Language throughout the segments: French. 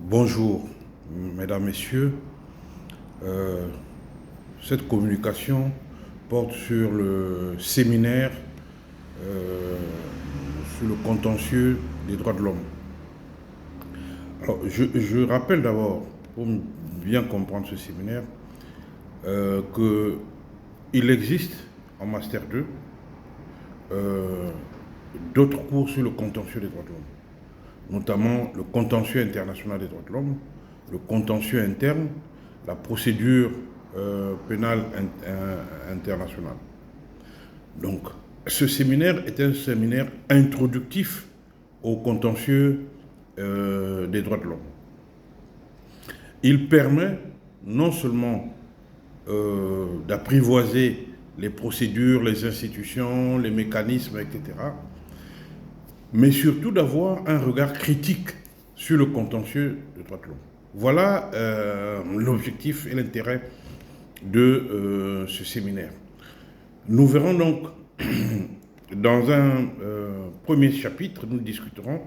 Bonjour, mesdames, messieurs. Euh, cette communication porte sur le séminaire euh, sur le contentieux des droits de l'homme. Alors, je rappelle d'abord, pour bien comprendre ce séminaire, qu'il existe en Master 2 euh, d'autres cours sur le contentieux des droits de l'homme, notamment le contentieux international des droits de l'homme, le contentieux interne, la procédure pénale internationale. Donc, ce séminaire est un séminaire introductif au contentieux des droits de l'homme. Il permet non seulement d'apprivoiser les procédures, les institutions, les mécanismes, etc., mais surtout d'avoir un regard critique sur le contentieux des droits de l'homme. Voilà l'objectif et l'intérêt de ce séminaire. Nous verrons donc, dans un premier chapitre, nous discuterons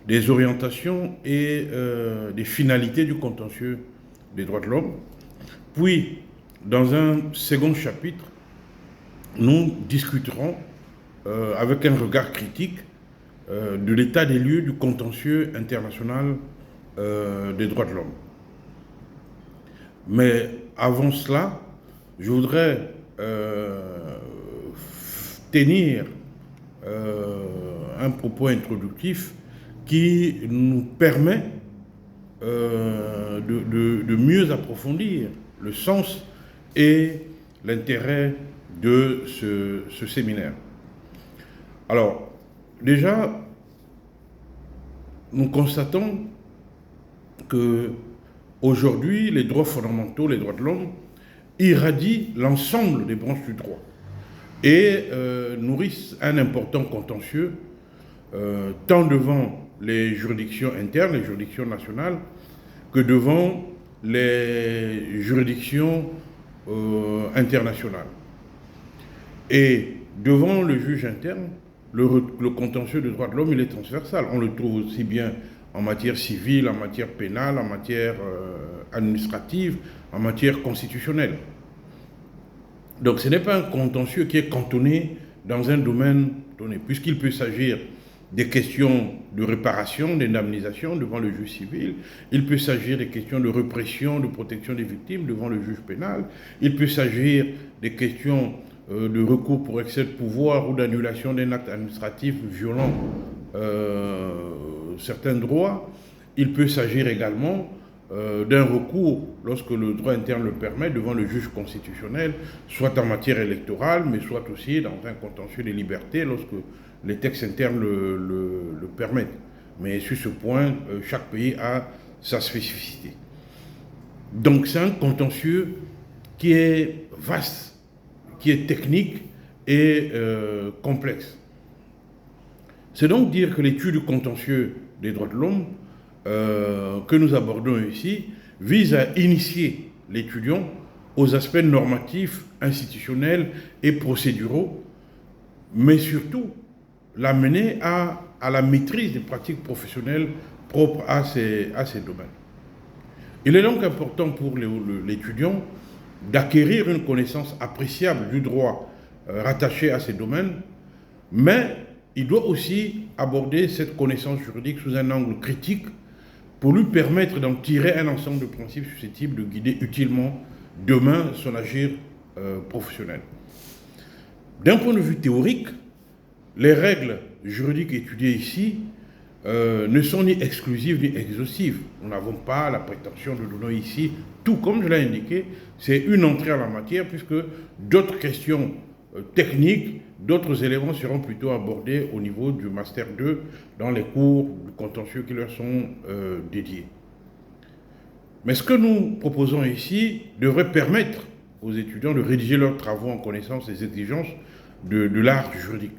des orientations et des finalités du contentieux des droits de l'homme. Puis, dans un second chapitre, nous discuterons avec un regard critique de l'état des lieux du contentieux international des droits de l'homme. Mais avant cela, je voudrais tenir un propos introductif qui nous permet de mieux approfondir le sens et l'intérêt de ce séminaire. Alors, déjà, nous constatons que aujourd'hui, les droits fondamentaux, les droits de l'homme, irradient l'ensemble des branches du droit et nourrissent un important contentieux, tant devant les juridictions internes, les juridictions nationales, que devant les juridictions internationales. Et devant le juge interne, le contentieux des droits de l'homme, il est transversal. On le trouve aussi bien en matière civile, en matière pénale, en matière administrative, en matière constitutionnelle. Donc ce n'est pas un contentieux qui est cantonné dans un domaine donné, puisqu'il peut s'agir des questions de réparation, d'indemnisation devant le juge civil, il peut s'agir des questions de répression, de protection des victimes devant le juge pénal, il peut s'agir des questions de recours pour excès de pouvoir ou d'annulation d'un acte administratif violant certains droits. Il peut s'agir également d'un recours, lorsque le droit interne le permet, devant le juge constitutionnel, soit en matière électorale, mais soit aussi dans un contentieux des libertés, lorsque les textes internes le permettent. Mais sur ce point, chaque pays a sa spécificité. Donc c'est un contentieux qui est vaste, qui est technique et complexe. C'est donc dire que l'étude du contentieux des droits de l'homme que nous abordons ici vise à initier l'étudiant aux aspects normatifs, institutionnels et procéduraux, mais surtout l'amener à la maîtrise des pratiques professionnelles propres à ces domaines. Il est donc important pour l'étudiant d'acquérir une connaissance appréciable du droit rattaché à ces domaines, mais il doit aussi aborder cette connaissance juridique sous un angle critique pour lui permettre d'en tirer un ensemble de principes susceptibles de guider utilement demain son agir professionnel. D'un point de vue théorique, les règles juridiques étudiées ici ne sont ni exclusives ni exhaustives. Nous n'avons pas la prétention de donner ici, tout comme je l'ai indiqué, c'est une entrée en la matière puisque d'autres questions techniques, d'autres éléments seront plutôt abordés au niveau du Master 2 dans les cours de contentieux qui leur sont dédiés. Mais ce que nous proposons ici devrait permettre aux étudiants de rédiger leurs travaux en connaissance des exigences de l'art juridique.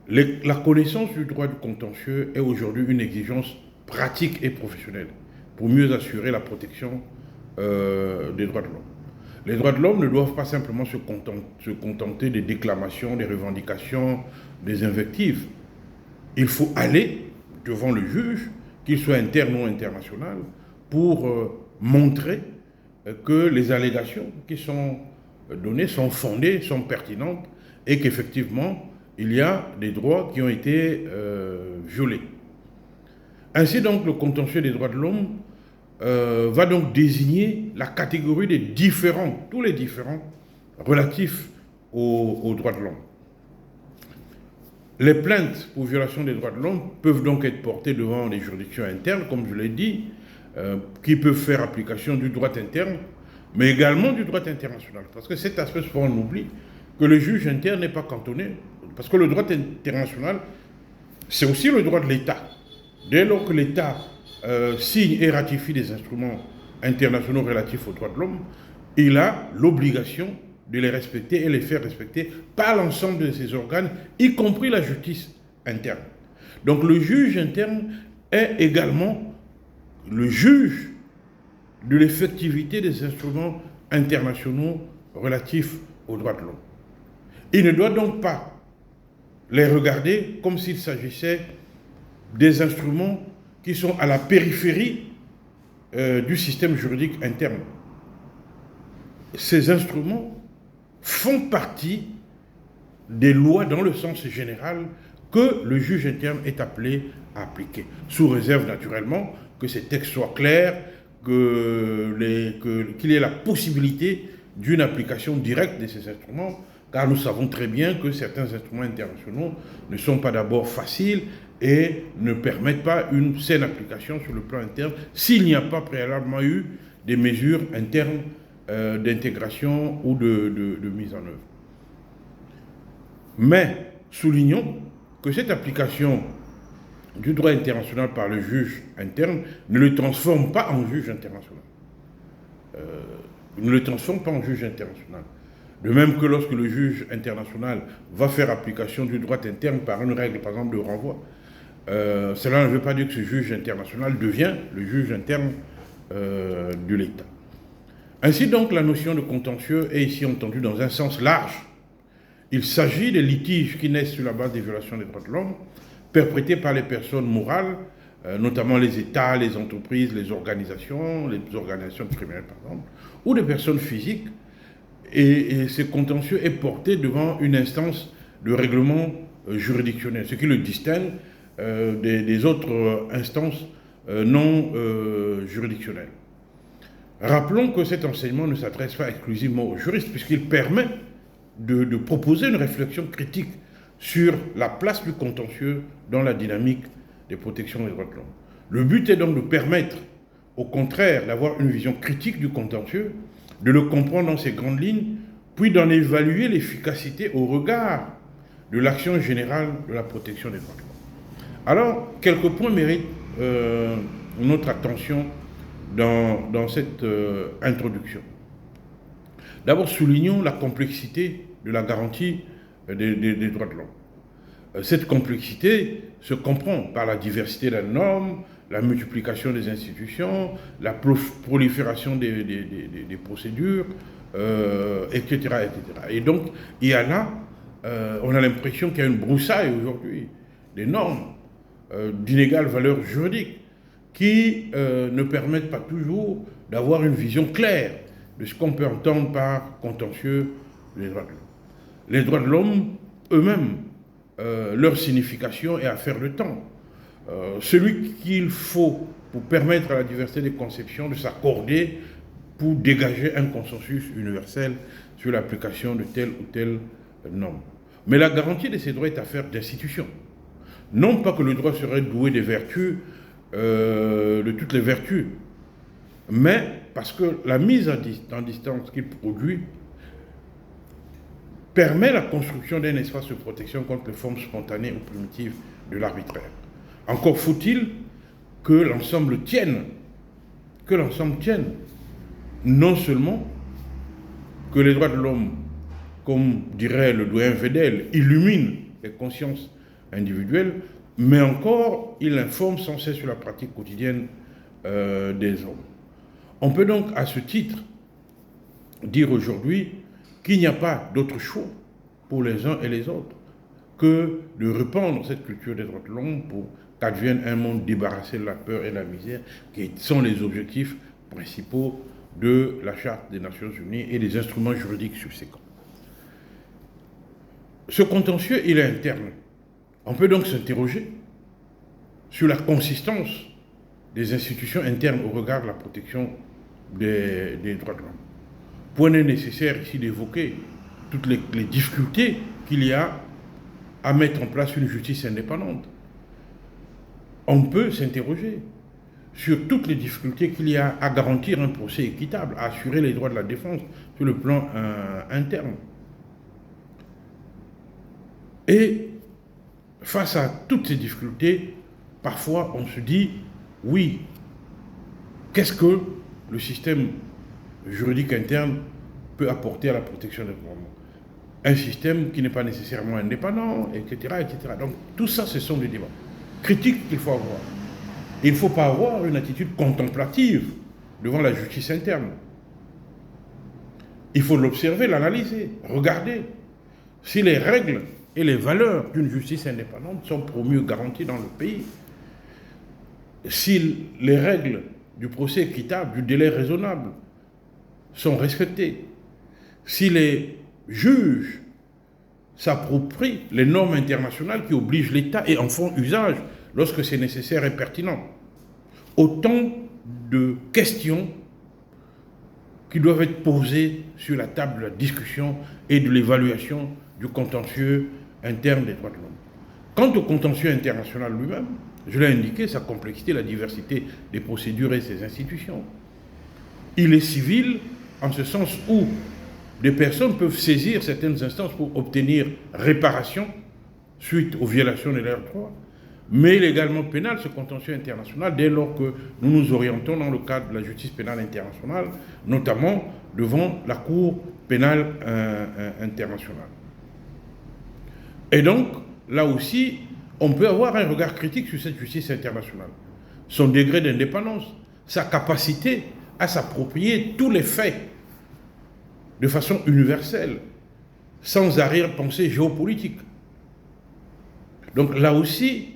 La connaissance du droit du contentieux est aujourd'hui une exigence pratique et professionnelle pour mieux assurer la protection des droits de l'homme. Les droits de l'homme ne doivent pas simplement se contenter des déclamations, des revendications, des invectives. Il faut aller devant le juge qu'il soit interne ou international, pour montrer que les allégations qui sont données sont fondées, sont pertinentes, et qu'effectivement, il y a des droits qui ont été violés. Ainsi donc, le contentieux des droits de l'homme va donc désigner la catégorie des différents, tous les différents relatifs aux droits de l'homme. Les plaintes pour violation des droits de l'homme peuvent donc être portées devant les juridictions internes, comme je l'ai dit, qui peuvent faire application du droit interne, mais également du droit international. Parce que cet aspect, souvent on oublie, que le juge interne n'est pas cantonné, parce que le droit international, c'est aussi le droit de l'État. Dès lors que l'État signe et ratifie des instruments internationaux relatifs aux droits de l'homme, il a l'obligation de les respecter et les faire respecter par l'ensemble de ses organes, y compris la justice interne. Donc le juge interne est également le juge de l'effectivité des instruments internationaux relatifs aux droits de l'homme. Il ne doit donc pas les regarder comme s'il s'agissait des instruments qui sont à la périphérie du système juridique interne. Ces instruments font partie des lois dans le sens général que le juge interne est appelé à appliquer, sous réserve naturellement que ces textes soient clairs, qu'il y ait la possibilité d'une application directe de ces instruments, car nous savons très bien que certains instruments internationaux ne sont pas d'abord faciles et ne permettent pas une saine application sur le plan interne s'il n'y a pas préalablement eu des mesures internes d'intégration ou de mise en œuvre. Mais soulignons que cette application du droit international par le juge interne ne le transforme pas en juge international. Ne le transforme pas en juge international. De même que lorsque le juge international va faire application du droit interne par une règle, par exemple, de renvoi, cela ne veut pas dire que ce juge international devient le juge interne de l'État. Ainsi donc, la notion de contentieux est ici entendue dans un sens large. Il s'agit des litiges qui naissent sur la base des violations des droits de l'homme, perpétrés par les personnes morales, notamment les États, les entreprises, les organisations criminelles, par exemple, ou des personnes physiques. Et ce contentieux est porté devant une instance de règlement juridictionnel, ce qui le distingue des autres instances non juridictionnelles. Rappelons que cet enseignement ne s'adresse pas exclusivement aux juristes, puisqu'il permet de proposer une réflexion critique sur la place du contentieux dans la dynamique des protections des droits de l'homme. Le but est donc de permettre, au contraire, d'avoir une vision critique du contentieux, de le comprendre dans ses grandes lignes, puis d'en évaluer l'efficacité au regard de l'action générale de la protection des droits de l'homme. Alors, quelques points méritent notre attention dans cette introduction. D'abord, soulignons la complexité de la garantie des droits de l'homme. Cette complexité se comprend par la diversité des normes, la multiplication des institutions, la prolifération des procédures, etc., etc. Et donc, il y a là, on a l'impression qu'il y a une broussaille aujourd'hui des normes d'inégale valeur juridique qui ne permettent pas toujours d'avoir une vision claire de ce qu'on peut entendre par contentieux des droits de l'homme. Les droits de l'homme eux-mêmes, leur signification est affaire de temps. Celui qu'il faut pour permettre à la diversité des conceptions de s'accorder pour dégager un consensus universel sur l'application de telle ou telle norme. Mais la garantie de ces droits est affaire d'institution. Non pas que le droit serait doué des vertus, de toutes les vertus, mais parce que la mise en distance qu'il produit permet la construction d'un espace de protection contre les formes spontanées ou primitives de l'arbitraire. Encore faut-il que l'ensemble tienne, non seulement que les droits de l'homme, comme dirait le doyen Vedel, illuminent les consciences individuelles, mais encore, il informe sans cesse sur la pratique quotidienne des hommes. On peut donc, à ce titre, dire aujourd'hui qu'il n'y a pas d'autre choix pour les uns et les autres que de répandre cette culture des droits de l'homme pour qu'advienne un monde débarrassé de la peur et de la misère, qui sont les objectifs principaux de la Charte des Nations Unies et des instruments juridiques subséquents. Ce contentieux, il est interne. On peut donc s'interroger sur la consistance des institutions internes au regard de la protection des droits de l'homme. Point n'est nécessaire ici d'évoquer toutes les difficultés qu'il y a à mettre en place une justice indépendante. On peut s'interroger sur toutes les difficultés qu'il y a à garantir un procès équitable, à assurer les droits de la défense sur le plan interne. Et face à toutes ces difficultés, parfois on se dit, oui, qu'est-ce que le système juridique interne peut apporter à la protection des droits de l'homme? Un système qui n'est pas nécessairement indépendant, etc., etc. Donc tout ça, ce sont des débats critiques qu'il faut avoir. Il ne faut pas avoir une attitude contemplative devant la justice interne. Il faut l'observer, l'analyser, regarder si les règles et les valeurs d'une justice indépendante sont pour mieux garanties dans le pays. Si les règles du procès équitable, du délai raisonnable sont respectées, si les juges s'approprient les normes internationales qui obligent l'État et en font usage lorsque c'est nécessaire et pertinent. Autant de questions qui doivent être posées sur la table de la discussion et de l'évaluation du contentieux interne des droits de l'homme. Quant au contentieux international lui-même, je l'ai indiqué, sa complexité, la diversité des procédures et ses institutions. Il est civil en ce sens où des personnes peuvent saisir certaines instances pour obtenir réparation suite aux violations de leurs droits, mais il est également pénal, ce contentieux international, dès lors que nous nous orientons dans le cadre de la justice pénale internationale, notamment devant la Cour pénale internationale. Et donc, là aussi, on peut avoir un regard critique sur cette justice internationale. Son degré d'indépendance, sa capacité à s'approprier tous les faits de façon universelle, sans arrière-pensée géopolitique. Donc là aussi,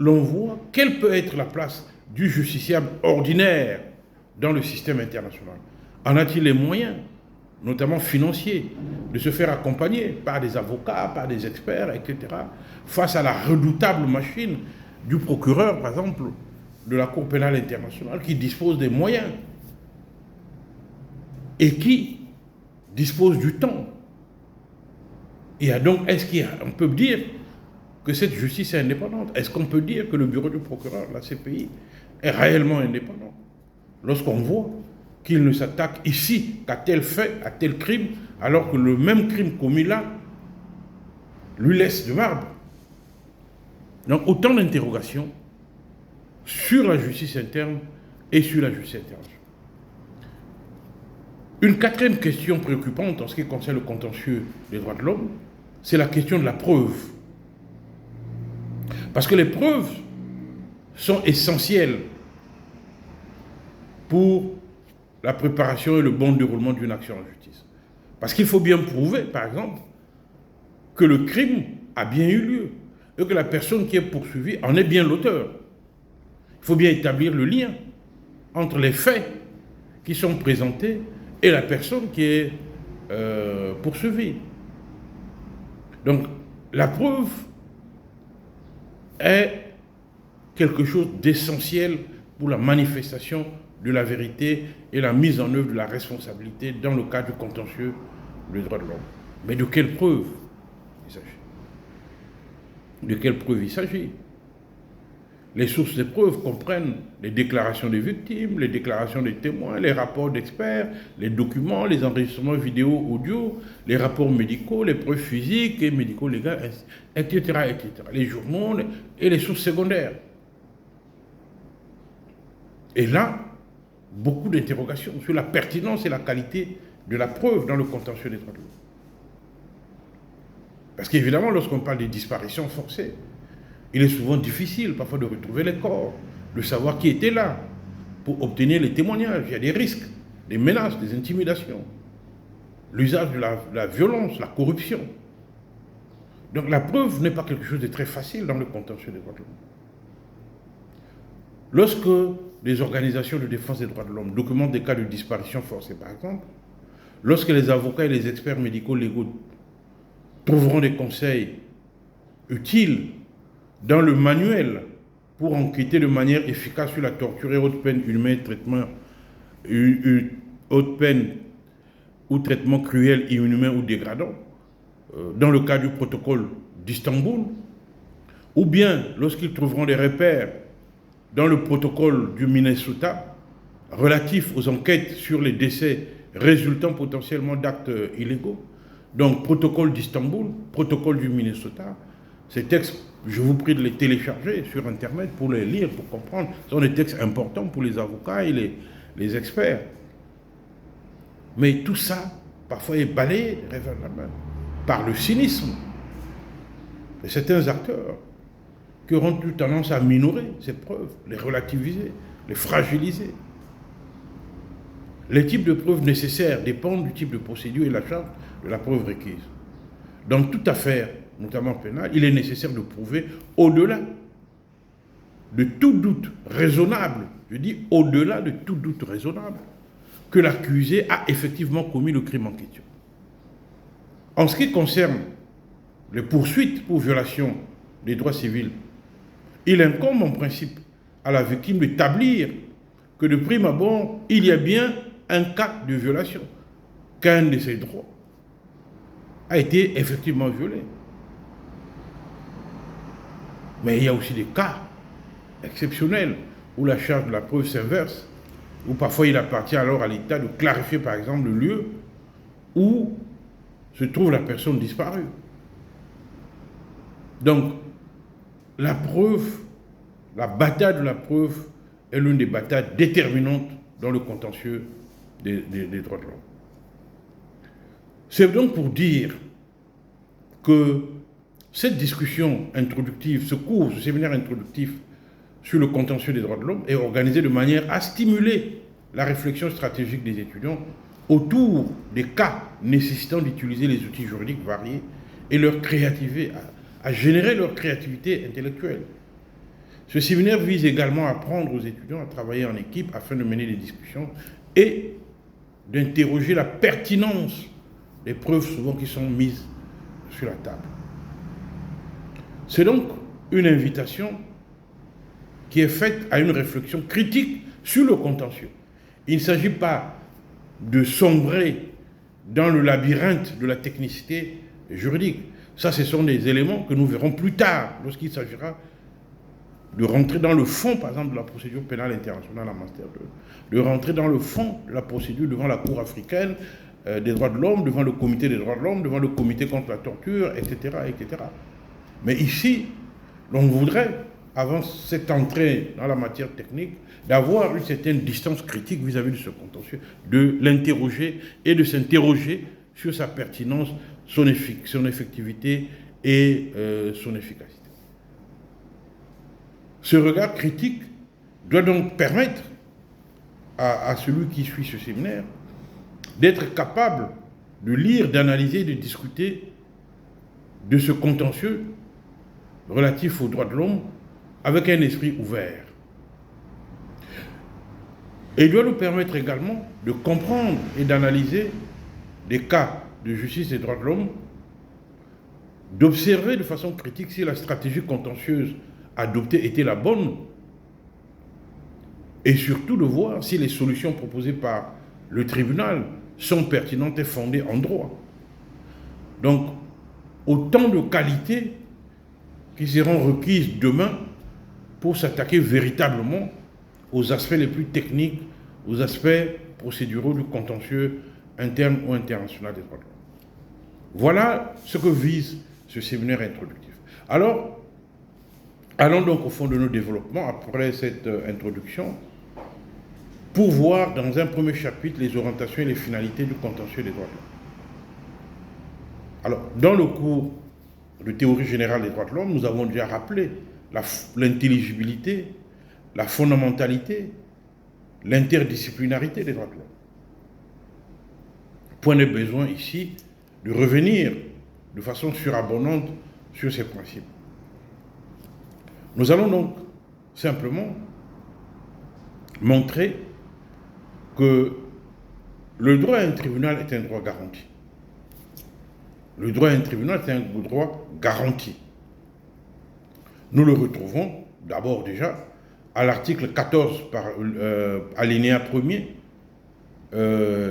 l'on voit quelle peut être la place du justiciable ordinaire dans le système international. En a-t-il les moyens, notamment financiers, de se faire accompagner par des avocats, par des experts, etc., face à la redoutable machine du procureur, par exemple, de la Cour pénale internationale, qui dispose des moyens et qui dispose du temps. Et donc, est-ce qu'on peut dire que cette justice est indépendante? Est-ce qu'on peut dire que le bureau du procureur, la CPI, est réellement indépendant lorsqu'on voit qu'il ne s'attaque ici qu'à tel fait, à tel crime, alors que le même crime commis là lui laisse de marbre? Donc autant d'interrogations sur la justice interne et sur la justice internationale. Une quatrième question préoccupante en ce qui concerne le contentieux des droits de l'homme, c'est la question de la preuve. Parce que les preuves sont essentielles pour la préparation et le bon déroulement d'une action en justice. Parce qu'il faut bien prouver, par exemple, que le crime a bien eu lieu et que la personne qui est poursuivie en est bien l'auteur. Il faut bien établir le lien entre les faits qui sont présentés et la personne qui est poursuivie. Donc, la preuve est quelque chose d'essentiel pour la manifestation de la vérité et la mise en œuvre de la responsabilité dans le cadre du contentieux des droits de l'homme. Mais de quelle preuve il s'agit? De quelle preuve il s'agit? Les sources de preuves comprennent les déclarations des victimes, les déclarations des témoins, les rapports d'experts, les documents, les enregistrements vidéo, audio, les rapports médicaux, les preuves physiques et médico-légales, etc., etc., les journaux et les sources secondaires. Et là, beaucoup d'interrogations sur la pertinence et la qualité de la preuve dans le contentieux des droits de l'homme. Parce qu'évidemment, lorsqu'on parle des disparitions forcées, il est souvent difficile parfois de retrouver les corps, de savoir qui était là pour obtenir les témoignages. Il y a des risques, des menaces, des intimidations, l'usage de la violence, la corruption. Donc la preuve n'est pas quelque chose de très facile dans le contentieux des droits de l'homme. Lorsque les organisations de défense des droits de l'homme documentent des cas de disparition forcée, par exemple, lorsque les avocats et les experts médico-légaux trouveront des conseils utiles dans le manuel pour enquêter de manière efficace sur la torture et haute peine humaine, haute peine ou traitement cruel, inhumain ou dégradant, dans le cas du protocole d'Istanbul, ou bien lorsqu'ils trouveront des repères dans le protocole du Minnesota relatif aux enquêtes sur les décès résultant potentiellement d'actes illégaux. Donc, protocole d'Istanbul, protocole du Minnesota, ces textes, je vous prie de les télécharger sur Internet pour les lire, pour comprendre. Ce sont des textes importants pour les avocats et les experts. Mais tout ça, parfois, est balayé revers la main par le cynisme de certains acteurs qui auront eu tendance à minorer ces preuves, les relativiser, les fragiliser. Les types de preuves nécessaires dépendent du type de procédure et la charge de la preuve requise. Dans toute affaire, notamment pénale, il est nécessaire de prouver au-delà de tout doute raisonnable, je dis au-delà de tout doute raisonnable, que l'accusé a effectivement commis le crime en question. En ce qui concerne les poursuites pour violation des droits civils, il incombe en principe à la victime d'établir que de prime abord, il y a bien un cas de violation, qu'un de ses droits a été effectivement violé. Mais il y a aussi des cas exceptionnels où la charge de la preuve s'inverse, où parfois il appartient alors à l'État de clarifier par exemple le lieu où se trouve la personne disparue. Donc, la preuve, la bataille de la preuve est l'une des batailles déterminantes dans le contentieux des droits de l'homme. C'est donc pour dire que cette discussion introductive, ce cours, ce séminaire introductif sur le contentieux des droits de l'homme est organisé de manière à stimuler la réflexion stratégique des étudiants autour des cas nécessitant d'utiliser les outils juridiques variés et leur créativité, à générer leur créativité intellectuelle. Ce séminaire vise également à apprendre aux étudiants à travailler en équipe afin de mener des discussions et d'interroger la pertinence des preuves souvent qui sont mises sur la table. C'est donc une invitation qui est faite à une réflexion critique sur le contentieux. Il ne s'agit pas de sombrer dans le labyrinthe de la technicité juridique. Ça, ce sont des éléments que nous verrons plus tard, lorsqu'il s'agira de rentrer dans le fond, par exemple, de la procédure pénale internationale en Master 2, de rentrer dans le fond de la procédure devant la Cour africaine des droits de l'homme, devant le Comité des droits de l'homme, devant le Comité contre la torture, etc., etc. Mais ici, l'on voudrait, avant cette entrée dans la matière technique, d'avoir une certaine distance critique vis-à-vis de ce contentieux, de l'interroger et de s'interroger sur sa pertinence, son effectivité et son efficacité. Ce regard critique doit donc permettre à celui qui suit ce séminaire d'être capable de lire, d'analyser, de discuter de ce contentieux relatif aux droits de l'homme avec un esprit ouvert. Et il doit nous permettre également de comprendre et d'analyser des cas de justice et droits de l'homme, d'observer de façon critique si la stratégie contentieuse adoptée était la bonne, et surtout de voir si les solutions proposées par le tribunal sont pertinentes et fondées en droit. Donc, autant de qualités qui seront requises demain pour s'attaquer véritablement aux aspects les plus techniques, aux aspects procéduraux du contentieux interne ou international des droits de l'homme. Voilà ce que vise ce séminaire introductif. Alors, allons donc au fond de nos développements après cette introduction pour voir dans un premier chapitre les orientations et les finalités du contentieux des droits de l'homme. Alors, dans le cours de théorie générale des droits de l'homme, nous avons déjà rappelé l'intelligibilité, la fondamentalité, l'interdisciplinarité des droits de l'homme. Point de besoin ici de revenir de façon surabondante sur ces principes. Nous allons donc simplement montrer que le droit à un tribunal est un droit garanti. Le droit à un tribunal est un droit garanti. Nous le retrouvons d'abord déjà à l'article 14, alinéa 1er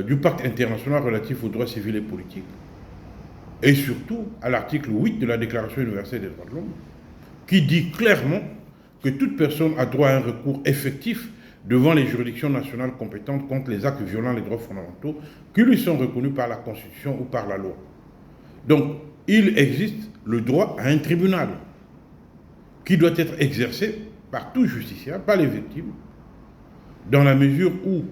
du pacte international relatif aux droits civils et politiques, et surtout à l'article 8 de la Déclaration universelle des droits de l'homme, qui dit clairement que toute personne a droit à un recours effectif devant les juridictions nationales compétentes contre les actes violents des droits fondamentaux qui lui sont reconnus par la Constitution ou par la loi. Donc, il existe le droit à un tribunal qui doit être exercé par tout justiciable, par les victimes, dans la mesure où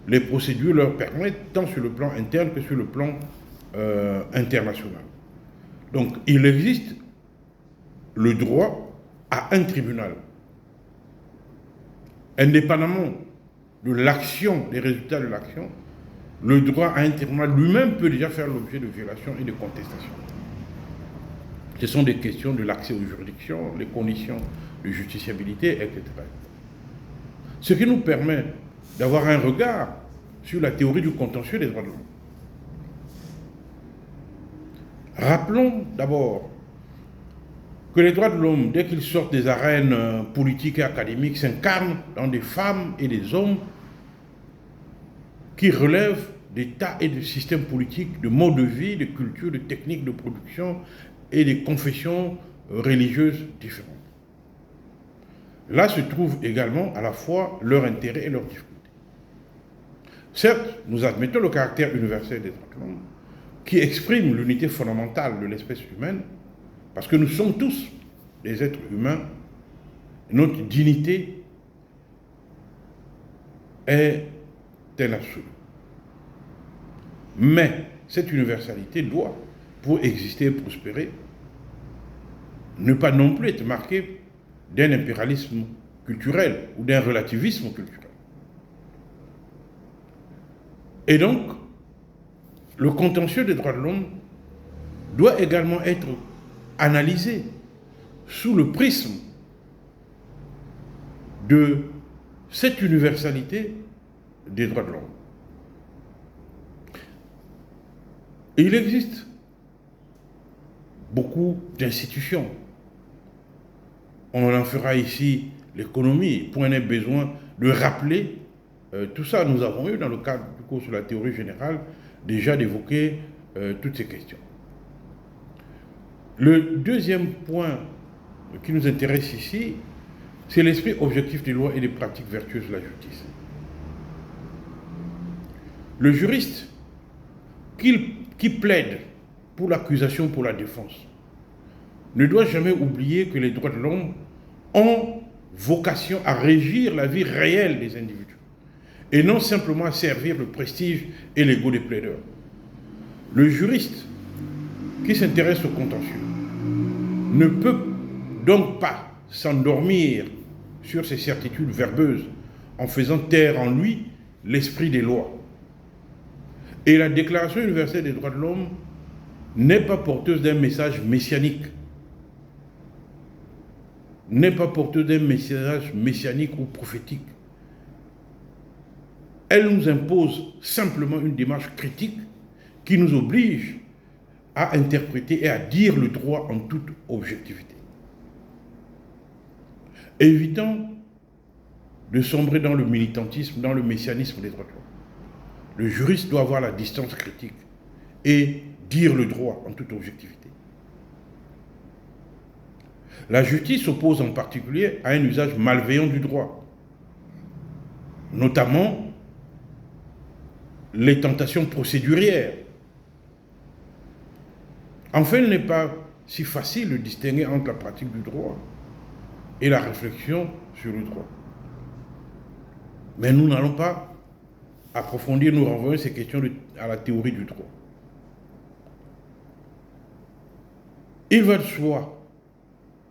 les procédures leur permettent, tant sur le plan interne que sur le plan international. Donc, il existe le droit à un tribunal. Indépendamment de l'action, des résultats de l'action, le droit à un tribunal lui-même peut déjà faire l'objet de violations et de contestations. Ce sont des questions de l'accès aux juridictions, les conditions de justiciabilité, etc. Ce qui nous permet d'avoir un regard sur la théorie du contentieux des droits de l'homme. Rappelons d'abord que les droits de l'homme, dès qu'ils sortent des arènes politiques et académiques, s'incarnent dans des femmes et des hommes qui relèvent d'états et de systèmes politiques, de modes de vie, de culture, de techniques de production et des confessions religieuses différentes. Là se trouvent également à la fois leurs intérêts et leurs difficultés. Certes, nous admettons le caractère universel des droits de l'homme qui exprime l'unité fondamentale de l'espèce humaine, parce que nous sommes tous des êtres humains, notre dignité est un absolu. Mais cette universalité doit, pour exister et prospérer, ne pas non plus être marquée d'un impérialisme culturel ou d'un relativisme culturel. Et donc, le contentieux des droits de l'homme doit également être analysé sous le prisme de cette universalité des droits de l'homme. Et il existe beaucoup d'institutions. On en fera ici l'économie. Point n'est besoin de rappeler tout ça. Nous avons eu, dans le cadre du cours sur la théorie générale, déjà d'évoquer toutes ces questions. Le deuxième point qui nous intéresse ici, c'est l'esprit objectif des lois et des pratiques vertueuses de la justice. Le juriste qui plaide pour l'accusation, pour la défense, ne doit jamais oublier que les droits de l'homme ont vocation à régir la vie réelle des individus et non simplement à servir le prestige et l'ego des plaideurs. Le juriste qui s'intéresse au contentieux ne peut donc pas s'endormir sur ses certitudes verbeuses en faisant taire en lui l'esprit des lois. Et la Déclaration universelle des droits de l'homme n'est pas porteuse d'un message messianique, n'est pas porteuse d'un message messianique ou prophétique. Elle nous impose simplement une démarche critique qui nous oblige à interpréter et à dire le droit en toute objectivité. Évitons de sombrer dans le militantisme, dans le messianisme des droits de l'homme. Le juriste doit avoir la distance critique et dire le droit en toute objectivité. La justice s'oppose en particulier à un usage malveillant du droit, notamment les tentations procédurières. Enfin, il n'est pas si facile de distinguer entre la pratique du droit et la réflexion sur le droit. Mais nous n'allons pas approfondir, nous renvoyer ces questions à la théorie du droit. Il va de soi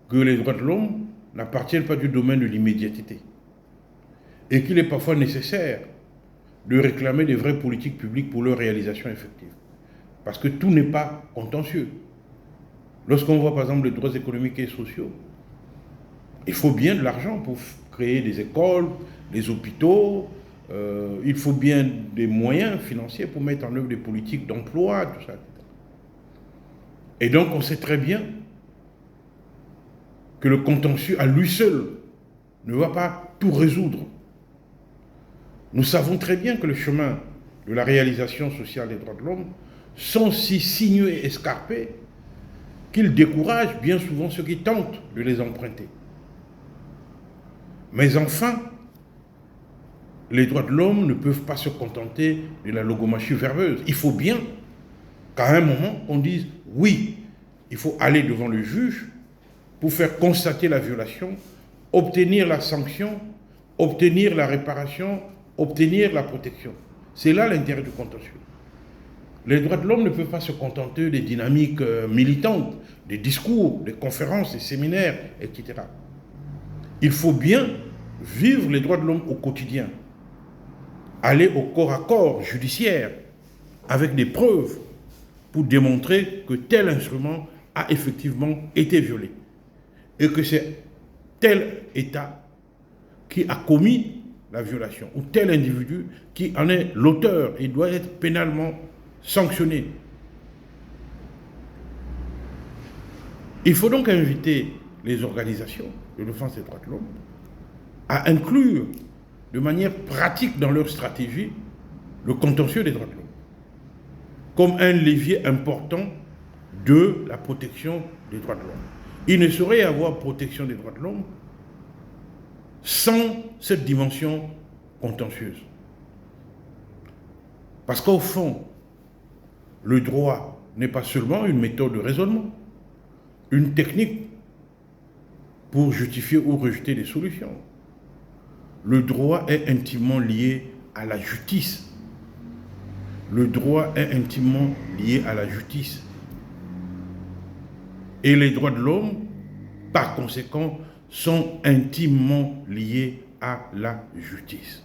que les droits de l'homme n'appartiennent pas du domaine de l'immédiateté et qu'il est parfois nécessaire de réclamer des vraies politiques publiques pour leur réalisation effective. Parce que tout n'est pas contentieux. Lorsqu'on voit par exemple les droits économiques et sociaux, il faut bien de l'argent créer des écoles, des hôpitaux, il faut bien des moyens financiers pour mettre en œuvre des politiques d'emploi, tout ça. Et donc on sait très bien que le contentieux à lui seul ne va pas tout résoudre. Nous savons très bien que le chemin de la réalisation sociale des droits de l'homme sont si sinueux et escarpés qu'ils découragent bien souvent ceux qui tentent de les emprunter. Mais enfin, les droits de l'homme ne peuvent pas se contenter de la logomachie verbeuse. Il faut bien qu'à un moment, on dise oui, il faut aller devant le juge pour faire constater la violation, obtenir la sanction, obtenir la réparation, obtenir la protection. C'est là l'intérêt du contentieux. Les droits de l'homme ne peuvent pas se contenter des dynamiques militantes, des discours, des conférences, des séminaires, etc. Il faut bien vivre les droits de l'homme au quotidien, aller au corps à corps judiciaire avec des preuves pour démontrer que tel instrument a effectivement été violé et que c'est tel État qui a commis la violation ou tel individu qui en est l'auteur et doit être pénalement sanctionné. Il faut donc inviter les organisations de défense des droits de l'homme à inclure de manière pratique dans leur stratégie le contentieux des droits de l'homme comme un levier important de la protection des droits de l'homme. Il ne saurait y avoir protection des droits de l'homme sans cette dimension contentieuse. Parce qu'au fond, le droit n'est pas seulement une méthode de raisonnement, une technique pour justifier ou rejeter des solutions. Le droit est intimement lié à la justice. Le droit est intimement lié à la justice. Et les droits de l'homme, par conséquent, sont intimement liés à la justice.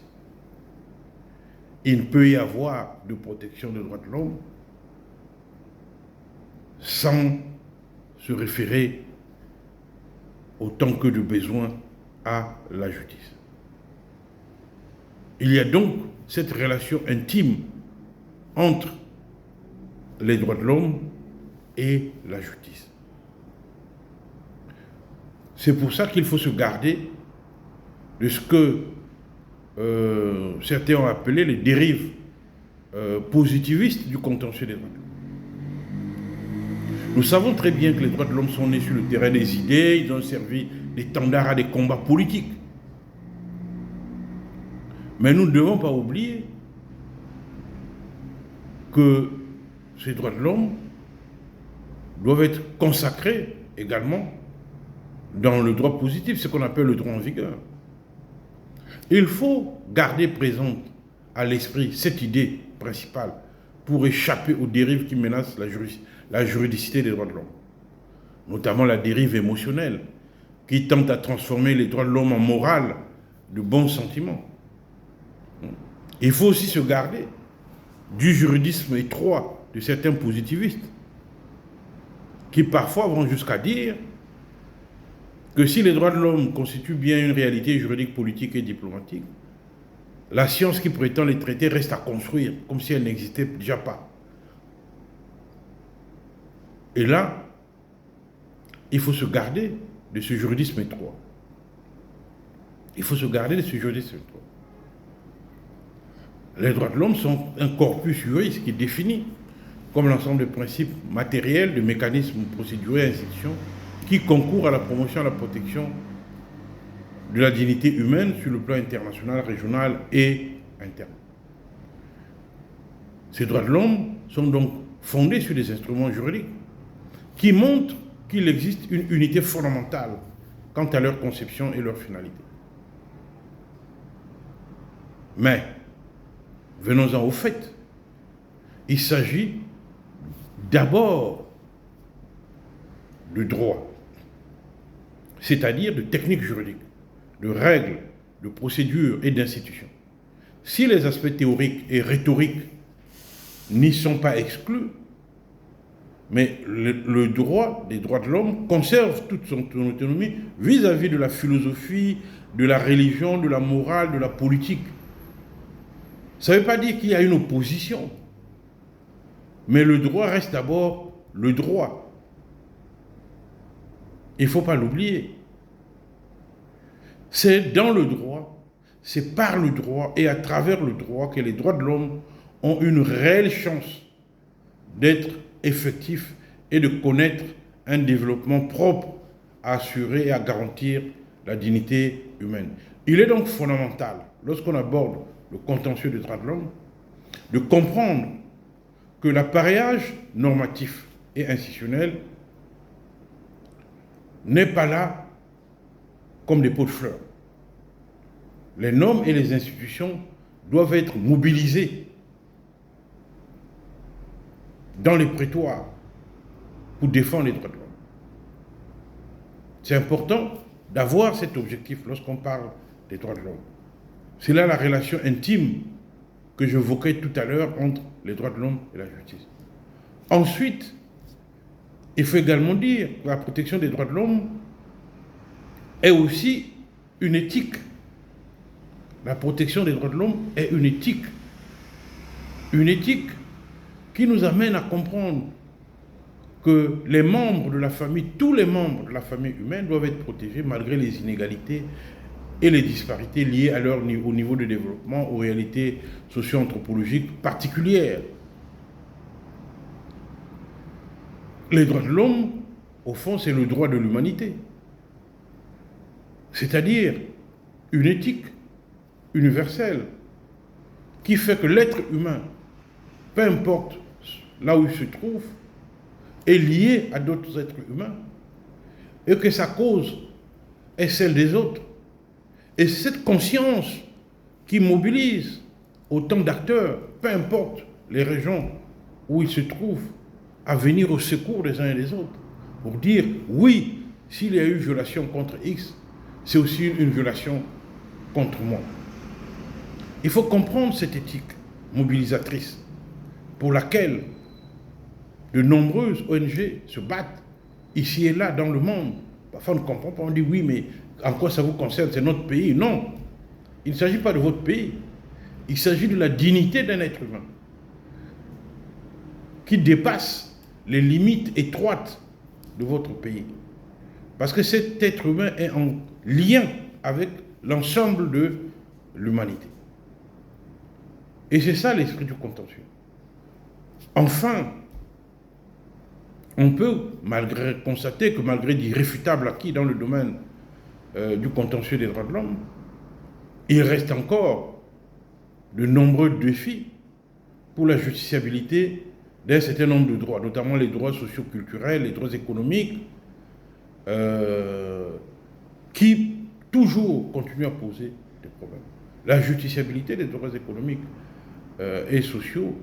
Il ne peut y avoir de protection des droits de l'homme sans se référer autant que de besoin à la justice. Il y a donc cette relation intime entre les droits de l'homme et la justice. C'est pour ça qu'il faut se garder de ce que certains ont appelé les dérives positivistes du contentieux des droits de l'homme. Nous savons très bien que les droits de l'homme sont nés sur le terrain des idées, ils ont servi d'étendard à des combats politiques. Mais nous ne devons pas oublier que ces droits de l'homme doivent être consacrés également dans le droit positif, ce qu'on appelle le droit en vigueur. Il faut garder présente à l'esprit cette idée principale pour échapper aux dérives qui menacent la juridicité des droits de l'homme, notamment la dérive émotionnelle qui tente à transformer les droits de l'homme en morale de bons sentiments. Il faut aussi se garder du juridisme étroit de certains positivistes qui parfois vont jusqu'à dire que si les droits de l'homme constituent bien une réalité juridique, politique et diplomatique, la science qui prétend les traiter reste à construire, comme si elle n'existait déjà pas. Et là, il faut se garder de ce juridisme étroit. Il faut se garder de ce juridisme étroit. Les droits de l'homme sont un corpus juridique qui définit comme l'ensemble de principes matériels, de mécanismes procéduraux et institutions qui concourent à la promotion et à la protection de la dignité humaine sur le plan international, régional et interne. Ces droits de l'homme sont donc fondés sur des instruments juridiques qui montrent qu'il existe une unité fondamentale quant à leur conception et leur finalité. Mais, venons-en au fait. Il s'agit d'abord de droit, c'est-à-dire de techniques juridiques, de règles, de procédures et d'institutions. Si les aspects théoriques et rhétoriques n'y sont pas exclus, Mais le droit des droits de l'homme conserve toute son autonomie vis-à-vis de la philosophie, de la religion, de la morale, de la politique. Ça ne veut pas dire qu'il y a une opposition. Mais le droit reste d'abord le droit. Il ne faut pas l'oublier. C'est dans le droit, c'est par le droit et à travers le droit que les droits de l'homme ont une réelle chance d'être effectifs et de connaître un développement propre à assurer et à garantir la dignité humaine. Il est donc fondamental, lorsqu'on aborde le contentieux des droits de l'homme, de comprendre que l'appareillage normatif et institutionnel n'est pas là comme des pots de fleurs. Les normes et les institutions doivent être mobilisées dans les prétoires pour défendre les droits de l'homme. C'est important d'avoir cet objectif lorsqu'on parle des droits de l'homme. C'est là la relation intime que j'évoquais tout à l'heure entre les droits de l'homme et la justice. Ensuite, il faut également dire que la protection des droits de l'homme est aussi une éthique. La protection des droits de l'homme est une éthique. Une éthique qui nous amène à comprendre que les membres de la famille, tous les membres de la famille humaine doivent être protégés malgré les inégalités et les disparités liées à au niveau de développement, aux réalités socio-anthropologiques particulières. Les droits de l'homme, au fond, c'est le droit de l'humanité. C'est-à-dire une éthique universelle qui fait que l'être humain, peu importe là où il se trouve, est lié à d'autres êtres humains et que sa cause est celle des autres. Et c'est cette conscience qui mobilise autant d'acteurs, peu importe les régions où ils se trouvent, à venir au secours des uns et des autres pour dire oui, s'il y a eu violation contre X, c'est aussi une violation contre moi. Il faut comprendre cette éthique mobilisatrice pour laquelle de nombreuses ONG se battent ici et là dans le monde. Parfois on ne comprend pas, on dit oui, mais en quoi ça vous concerne, c'est notre pays. Non, il ne s'agit pas de votre pays, il s'agit de la dignité d'un être humain qui dépasse les limites étroites de votre pays. Parce que cet être humain est en lien avec l'ensemble de l'humanité. Et c'est ça l'esprit du contentieux. Enfin, on peut constater que malgré d'irréfutables acquis dans le domaine du contentieux des droits de l'homme, il reste encore de nombreux défis pour la justiciabilité d'un certain nombre de droits, notamment les droits socio-culturels, les droits économiques, qui toujours continuent à poser des problèmes. La justiciabilité des droits économiques et sociaux,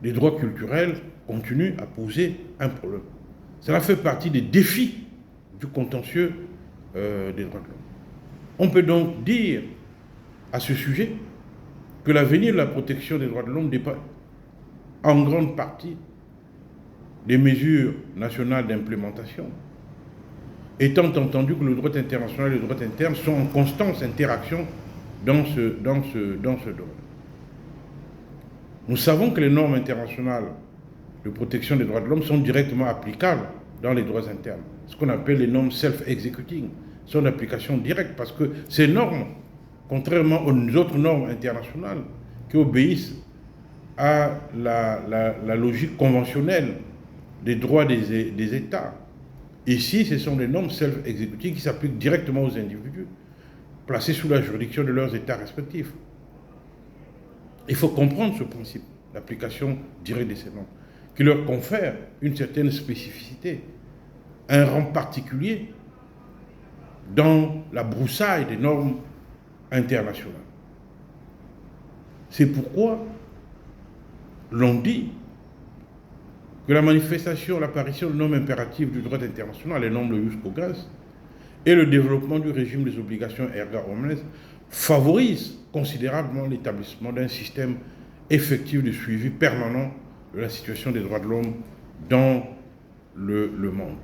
des droits culturels, continue à poser un problème. Cela fait partie des défis du contentieux des droits de l'homme. On peut donc dire à ce sujet que l'avenir de la protection des droits de l'homme dépend en grande partie des mesures nationales d'implémentation, étant entendu que le droit international et le droit interne sont en constante interaction dans ce domaine. Nous savons que les normes internationales de protection des droits de l'homme sont directement applicables dans les droits internes, ce qu'on appelle les normes self-executing, sont d'application directe parce que ces normes, contrairement aux autres normes internationales qui obéissent à la logique conventionnelle des droits des États, ici ce sont des normes self-exécutives qui s'appliquent directement aux individus, placés sous la juridiction de leurs États respectifs. Il faut comprendre ce principe d'application directe de ces normes, qui leur confère une certaine spécificité, un rang particulier dans la broussaille des normes internationales. C'est pourquoi l'on dit que la manifestation, l'apparition de normes impératives du droit international, les normes de jus cogens, et le développement du régime des obligations erga omnes favorisent considérablement l'établissement d'un système effectif de suivi permanent de la situation des droits de l'homme dans le monde.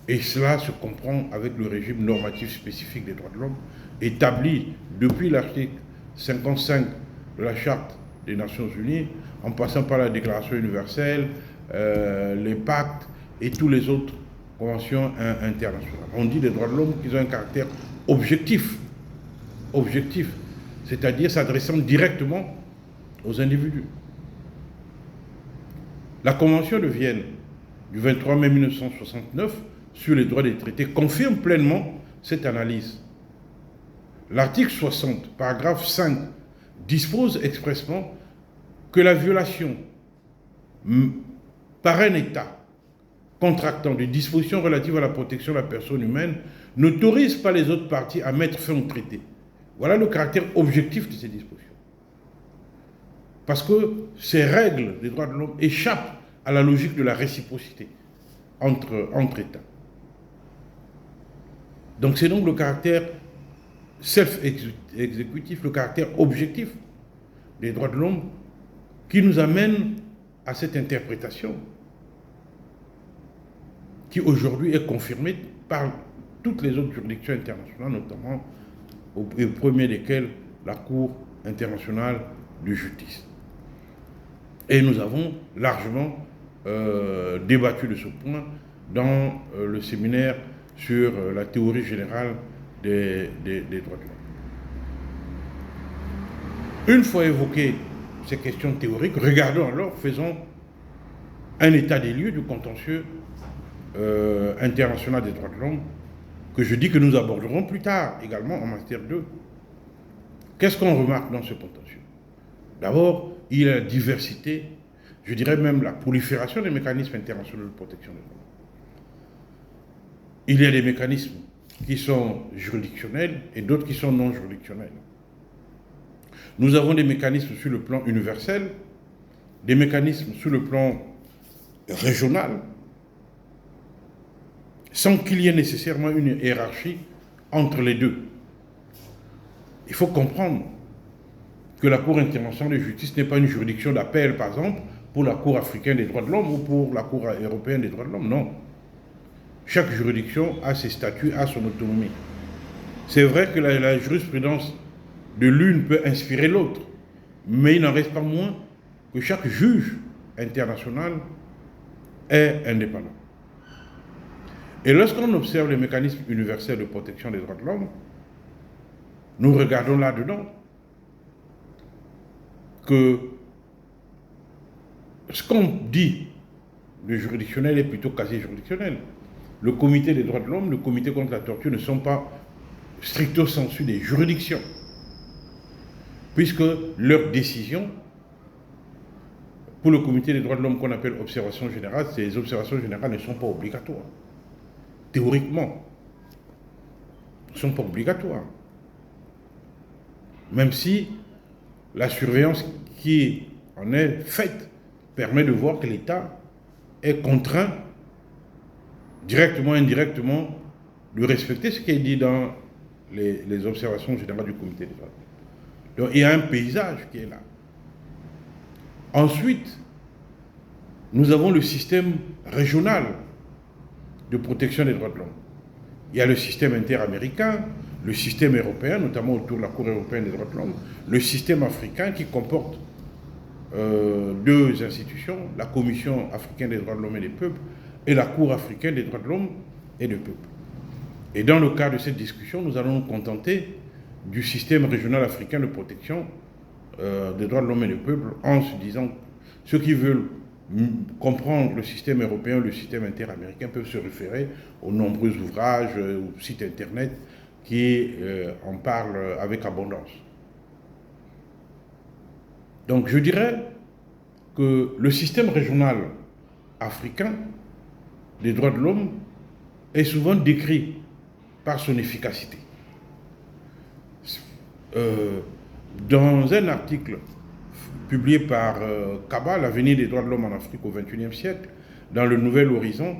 Et cela se comprend avec le régime normatif spécifique des droits de l'homme, établi depuis l'article 55 de la Charte des Nations Unies, en passant par la Déclaration universelle, les pactes et tous les autres conventions internationales. On dit des droits de l'homme qu'ils ont un caractère objectif, c'est-à-dire s'adressant directement aux individus. La Convention de Vienne du 23 mai 1969 sur les droits des traités confirme pleinement cette analyse. L'article 60, paragraphe 5, dispose expressement que la violation par un État contractant des dispositions relatives à la protection de la personne humaine n'autorise pas les autres parties à mettre fin au traité. Voilà le caractère objectif de ces dispositions. Parce que ces règles des droits de l'homme échappent à la logique de la réciprocité entre États. Donc c'est donc le caractère self-exécutif, le caractère objectif des droits de l'homme qui nous amène à cette interprétation qui aujourd'hui est confirmée par toutes les autres juridictions internationales, notamment au premier desquelles la Cour internationale de justice. Et nous avons largement débattu de ce point dans le séminaire sur la théorie générale des droits de l'homme. Une fois évoquées ces questions théoriques, regardons alors, faisons un état des lieux du contentieux international des droits de l'homme, que je dis que nous aborderons plus tard également en matière 2. Qu'est-ce qu'on remarque dans ce contentieux? D'abord, il y a la diversité, je dirais même la prolifération des mécanismes internationaux de protection des droits. Il y a des mécanismes qui sont juridictionnels et d'autres qui sont non juridictionnels. Nous avons des mécanismes sur le plan universel, des mécanismes sur le plan régional, sans qu'il y ait nécessairement une hiérarchie entre les deux. Il faut comprendre que la Cour internationale de justice n'est pas une juridiction d'appel, par exemple, pour la Cour africaine des droits de l'homme ou pour la Cour européenne des droits de l'homme, non. Chaque juridiction a ses statuts, a son autonomie. C'est vrai que la jurisprudence de l'une peut inspirer l'autre, mais il n'en reste pas moins que chaque juge international est indépendant. Et lorsqu'on observe les mécanismes universels de protection des droits de l'homme, nous regardons là-dedans que ce qu'on dit de juridictionnel est plutôt quasi-juridictionnel. Le comité des droits de l'homme, le comité contre la torture ne sont pas stricto sensu des juridictions, puisque leurs décisions, pour le comité des droits de l'homme qu'on appelle observation générale, ces observations générales ne sont pas obligatoires. Théoriquement, ne sont pas obligatoires. Même si la surveillance qui en est faite permet de voir que l'État est contraint, directement ou indirectement, de respecter ce qui est dit dans les observations générales du comité des droits de l'homme. Donc il y a un paysage qui est là. Ensuite, nous avons le système régional de protection des droits de l'homme. Il y a le système interaméricain, le système européen, notamment autour de la Cour européenne des droits de l'homme, le système africain qui comporte deux institutions, la Commission africaine des droits de l'homme et des peuples et la Cour africaine des droits de l'homme et des peuples. Et dans le cadre de cette discussion, nous allons nous contenter du système régional africain de protection des droits de l'homme et des peuples en se disant ceux qui veulent comprendre le système européen, le système interaméricain peuvent se référer aux nombreux ouvrages, aux sites internet qui en parlent avec abondance. Donc je dirais que le système régional africain des droits de l'homme est souvent décrit par son efficacité. Dans un article publié par Kaba, L'avenir des droits de l'homme en Afrique au XXIe siècle, dans le Nouvel Horizon,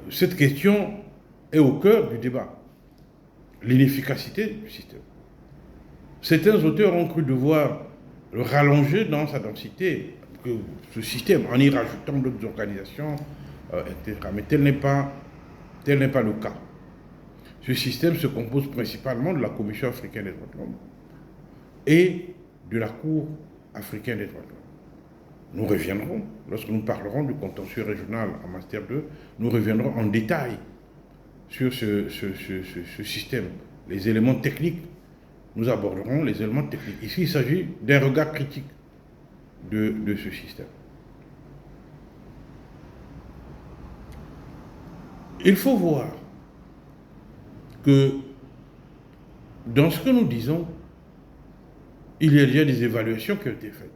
cette question est au cœur du débat. L'inefficacité du système. Certains auteurs ont cru devoir le rallonger dans sa densité, ce système en y rajoutant d'autres organisations, etc. Mais tel n'est pas le cas. Ce système se compose principalement de la Commission africaine des droits de l'homme et de la Cour africaine des droits de l'homme. Nous reviendrons, lorsque nous parlerons du contentieux régional en Master 2, nous reviendrons en détail sur ce système. Les éléments techniques, nous aborderons les éléments techniques. Ici, il s'agit d'un regard critique de ce système. Il faut voir que dans ce que nous disons, il y a déjà des évaluations qui ont été faites.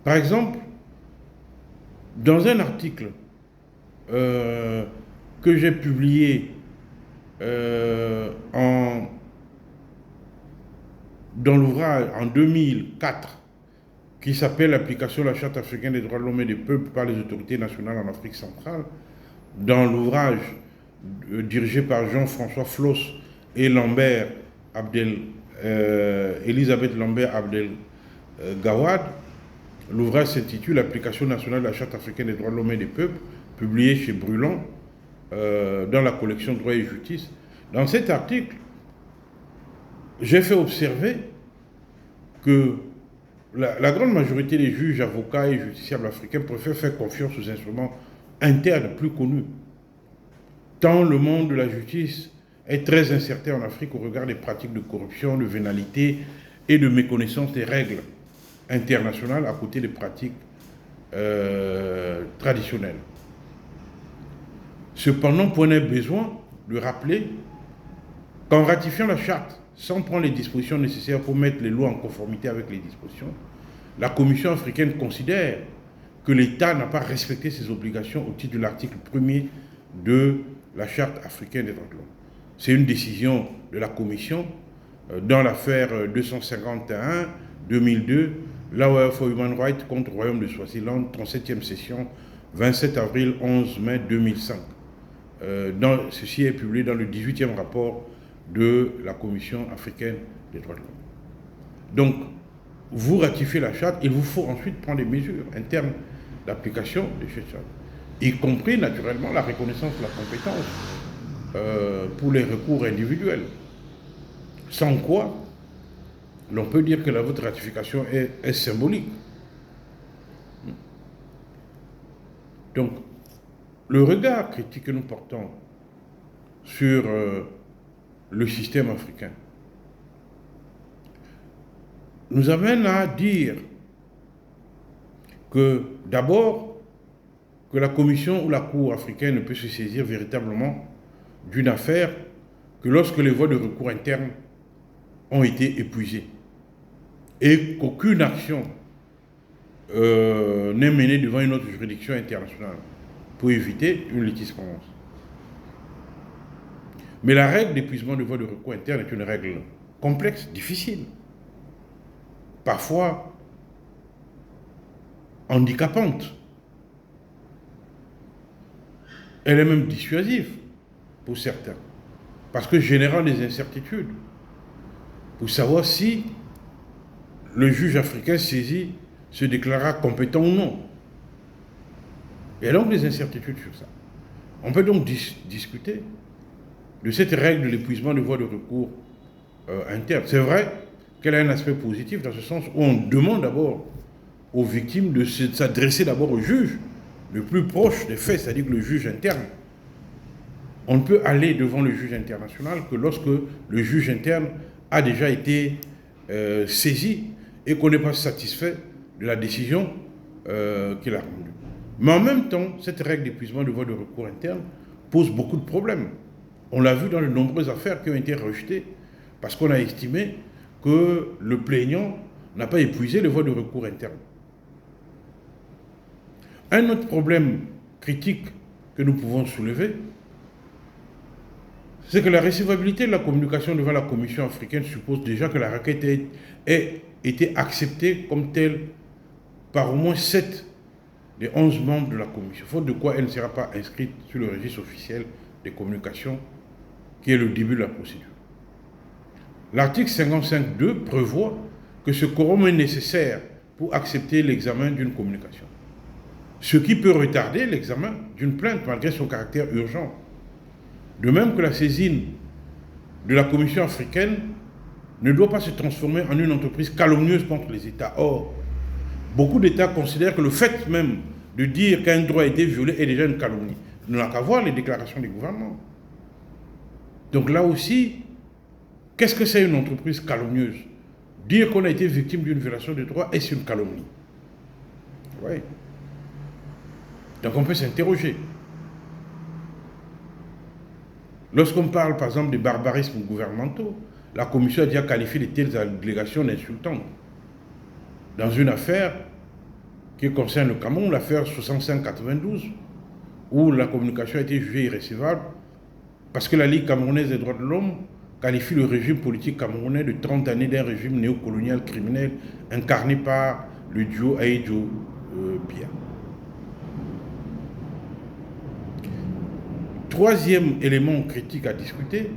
Par exemple, dans un article que j'ai publié dans l'ouvrage en 2004, qui s'appelle l'application de la Charte africaine des droits de l'homme et des peuples par les autorités nationales en Afrique centrale, dans l'ouvrage dirigé par Jean-François Floss et Elisabeth Lambert Abdel Gawad. L'ouvrage s'intitule L'application nationale de la Charte africaine des droits de l'homme et des peuples, publié chez Brulon dans la collection Droit et Justice. Dans cet article, j'ai fait observer que la grande majorité des juges, avocats et justiciables africains préfèrent faire confiance aux instruments internes plus connus. Tant le monde de la justice est très incertain en Afrique au regard des pratiques de corruption, de vénalité et de méconnaissance des règles internationales à côté des pratiques traditionnelles. Cependant, point est besoin de rappeler qu'en ratifiant la charte, sans prendre les dispositions nécessaires pour mettre les lois en conformité avec les dispositions, la Commission africaine considère que l'État n'a pas respecté ses obligations au titre de l'article 1er de la Charte africaine des droits de l'homme. C'est une décision de la Commission dans l'affaire 251-2002, Lawyer for Human Rights contre le Royaume de Swaziland, 37e session, 27 avril 11 mai 2005. Ceci est publié dans le 18e rapport de la Commission africaine des droits de l'homme. Donc, vous ratifiez la charte, il vous faut ensuite prendre des mesures internes d'application de cette charte, y compris naturellement la reconnaissance de la compétence pour les recours individuels. Sans quoi, l'on peut dire que votre ratification est symbolique. Donc, le regard critique que nous portons sur le système africain nous amène à dire que d'abord, que la Commission ou la Cour africaine ne peut se saisir véritablement d'une affaire que lorsque les voies de recours internes ont été épuisées et qu'aucune action n'est menée devant une autre juridiction internationale pour éviter une litiscence. Mais la règle d'épuisement de voies de recours interne est une règle complexe, difficile, parfois handicapante. Elle est même dissuasive pour certains, parce que générant des incertitudes pour savoir si le juge africain saisi se déclarera compétent ou non. Il y a donc des incertitudes sur ça. On peut donc discuter de cette règle de l'épuisement de voies de recours interne. C'est vrai qu'elle a un aspect positif dans ce sens où on demande d'abord aux victimes de s'adresser d'abord au juge le plus proche des faits, c'est-à-dire le juge interne. On ne peut aller devant le juge international que lorsque le juge interne a déjà été saisi et qu'on n'est pas satisfait de la décision qu'il a rendue. Mais en même temps, cette règle d'épuisement de voies de recours interne pose beaucoup de problèmes. On l'a vu dans de nombreuses affaires qui ont été rejetées parce qu'on a estimé que le plaignant n'a pas épuisé les voies de recours interne. Un autre problème critique que nous pouvons soulever, c'est que la recevabilité de la communication devant la Commission africaine suppose déjà que la requête ait été acceptée comme telle par au moins 7 des 11 membres de la Commission, faute de quoi elle ne sera pas inscrite sur le registre officiel des communications, qui est le début de la procédure. L'article 55.2 prévoit que ce quorum est nécessaire pour accepter l'examen d'une communication. Ce qui peut retarder l'examen d'une plainte malgré son caractère urgent. De même que la saisine de la Commission africaine ne doit pas se transformer en une entreprise calomnieuse contre les États. Or, beaucoup d'États considèrent que le fait même de dire qu'un droit a été violé est déjà une calomnie. Nous n'avons qu'à voir les déclarations des gouvernements. Donc là aussi, qu'est-ce que c'est une entreprise calomnieuse? Dire qu'on a été victime d'une violation des droits, est-ce une calomnie? Oui. Donc on peut s'interroger. Lorsqu'on parle par exemple des barbarismes gouvernementaux, la Commission a déjà qualifié de telles allégations d'insultantes. Dans une affaire qui concerne le Cameroun, l'affaire 65-92, où la communication a été jugée irrécevable parce que la Ligue camerounaise des droits de l'homme qualifie le régime politique camerounais de 30 années d'un régime néocolonial criminel incarné par le duo Ahidjo-Biya. Troisième élément critique à discuter,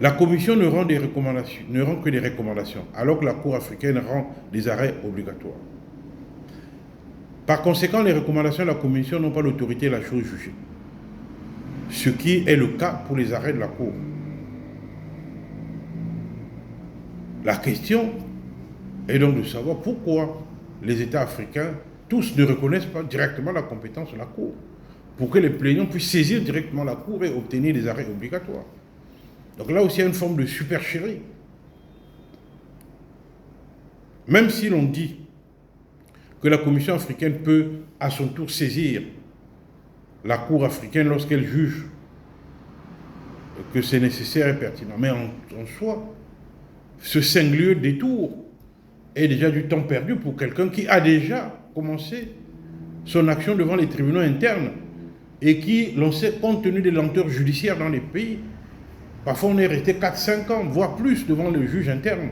la Commission ne rend que des recommandations, alors que la Cour africaine rend des arrêts obligatoires. Par conséquent, les recommandations de la Commission n'ont pas l'autorité de la chose jugée, ce qui est le cas pour les arrêts de la Cour. La question est donc de savoir pourquoi les États africains, tous ne reconnaissent pas directement la compétence de la Cour, pour que les plaignants puissent saisir directement la Cour et obtenir des arrêts obligatoires. Donc là aussi, il y a une forme de supercherie. Même si l'on dit que la Commission africaine peut à son tour saisir la Cour africaine lorsqu'elle juge que c'est nécessaire et pertinent. Mais en soi, ce singulier détour est déjà du temps perdu pour quelqu'un qui a déjà commencé son action devant les tribunaux internes et qui, l'on sait, compte tenu des lenteurs judiciaires dans les pays, parfois on est resté 4-5 ans, voire plus, devant le juge interne.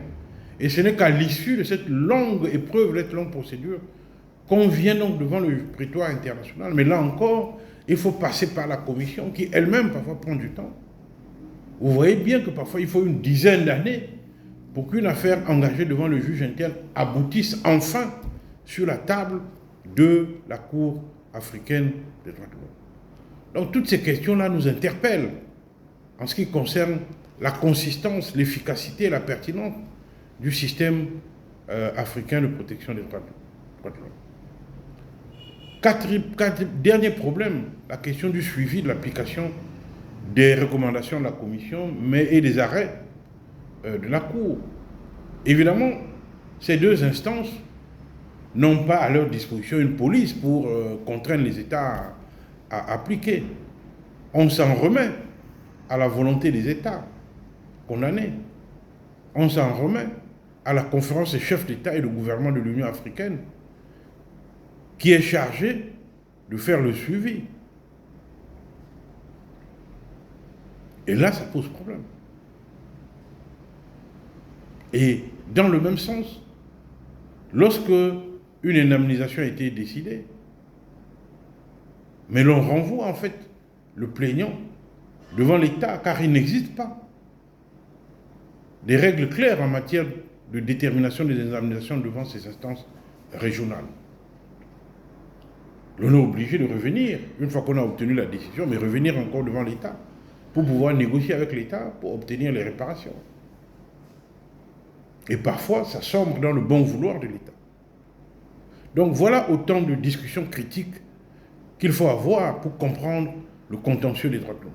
Et ce n'est qu'à l'issue de cette longue épreuve, cette longue procédure, qu'on vient donc devant le prétoire international. Mais là encore, il faut passer par la commission qui elle-même parfois prend du temps. Vous voyez bien que parfois il faut une dizaine d'années pour qu'une affaire engagée devant le juge interne aboutisse enfin sur la table de la Cour africaine des droits de l'homme. Donc toutes ces questions-là nous interpellent en ce qui concerne la consistance, l'efficacité et la pertinence du système africain de protection des droits de l'homme. Dernier problème, la question du suivi de l'application des recommandations de la Commission et des arrêts de la Cour. Évidemment, ces deux instances n'ont pas à leur disposition une police pour contraindre les États à appliquer. On s'en remet à la volonté des États condamnés. On s'en remet à la conférence des chefs d'État et de gouvernement de l'Union africaine qui est chargée de faire le suivi. Et là, ça pose problème. Et dans le même sens, lorsque une indemnisation a été décidée, mais l'on renvoie en fait le plaignant devant l'État, car il n'existe pas des règles claires en matière de détermination des indemnisations devant ces instances régionales. L'on est obligé de revenir, une fois qu'on a obtenu la décision, mais revenir encore devant l'État pour pouvoir négocier avec l'État pour obtenir les réparations. Et parfois, ça sombre dans le bon vouloir de l'État. Donc voilà autant de discussions critiques qu'il faut avoir pour comprendre le contentieux des droits de l'homme.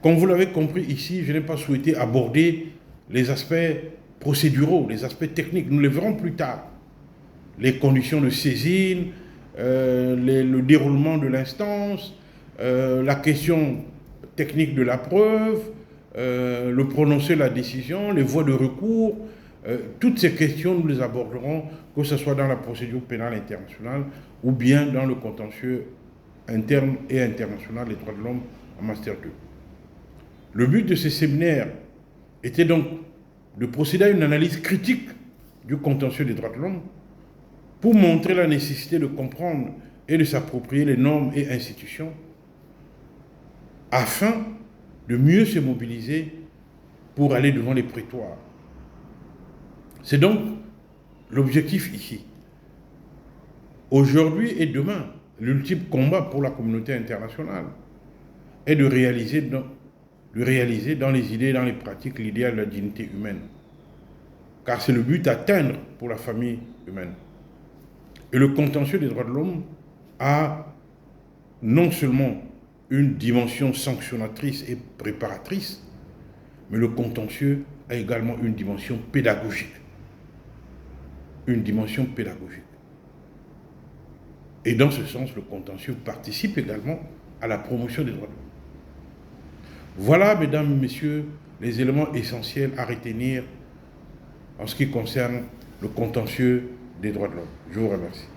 Comme vous l'avez compris ici, je n'ai pas souhaité aborder les aspects procéduraux, les aspects techniques. Nous les verrons plus tard. Les conditions de saisine, le déroulement de l'instance, la question technique de la preuve, le prononcé de la décision, les voies de recours. Toutes ces questions, nous les aborderons, que ce soit dans la procédure pénale internationale ou bien dans le contentieux interne et international des droits de l'homme en Master 2. Le but de ces séminaires était donc de procéder à une analyse critique du contentieux des droits de l'homme pour montrer la nécessité de comprendre et de s'approprier les normes et institutions afin de mieux se mobiliser pour aller devant les prétoires. C'est donc l'objectif ici. Aujourd'hui et demain, l'ultime combat pour la communauté internationale est de réaliser dans les idées, dans les pratiques, l'idéal de la dignité humaine. Car c'est le but à atteindre pour la famille humaine. Et le contentieux des droits de l'homme a non seulement une dimension sanctionnatrice et préparatrice, mais le contentieux a également une dimension pédagogique. Une dimension pédagogique. Et dans ce sens, le contentieux participe également à la promotion des droits de l'homme. Voilà, mesdames, messieurs, les éléments essentiels à retenir en ce qui concerne le contentieux des droits de l'homme. Je vous remercie.